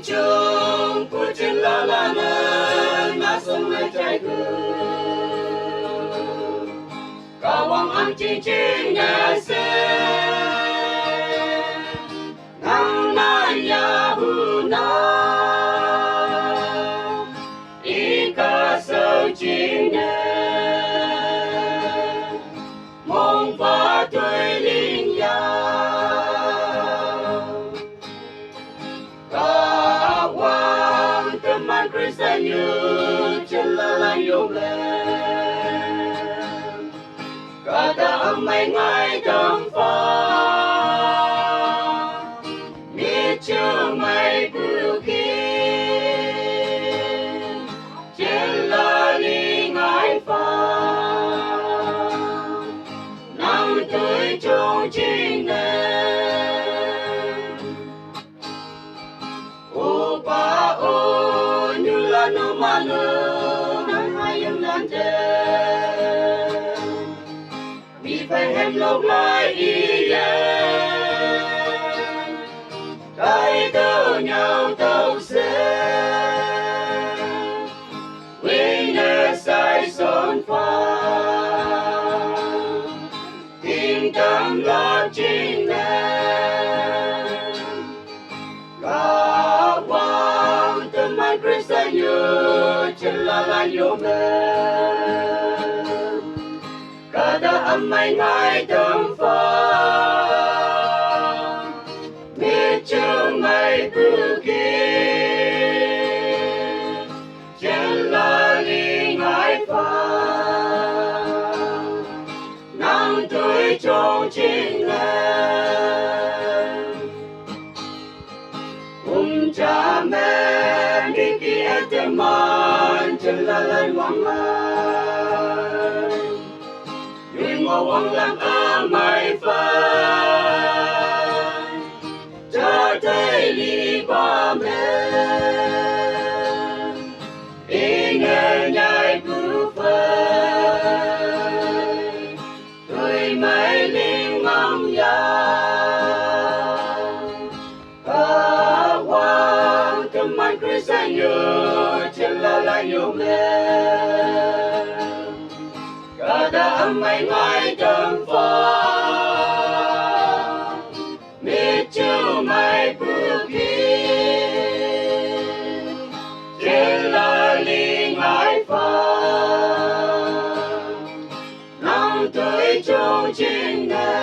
chung của jinla là nơi ngã sông nơi trái cừ Kahwang ang cincin ngase nang nanya huna ika sâu chine mong pha tuổi linh ya Kahwang tùman khristan như jinla là yêu Kata amai ngai tam fa mi chu mai bu ki jinla li ngai fa nam tuổi trong chính nè ô ba ô như là nu ma nu nam hai yếm lan phải hem lộc lại đi cái tơ nhau tàu xe quên để sai son pha tim tâm lo chính nè Kahwang tùman khristan như jinla là yêu Kata amai ngai tam fa mi chu mai bu ki jinla li ngai fa nang tuổi trong chính nè cha mẹ đi kia tem man jinla lan wang lai ngô quăng làm mai phai cho thấy đi ba mẹ ý nghe nhai cứ phai tôi mấy linh ngắm ya Kahwang tùman khristan như jinla là yêu Kata amai ngai tam fa mi chu mai bu ki jinla li ngai fa năm tuổi trong chính nè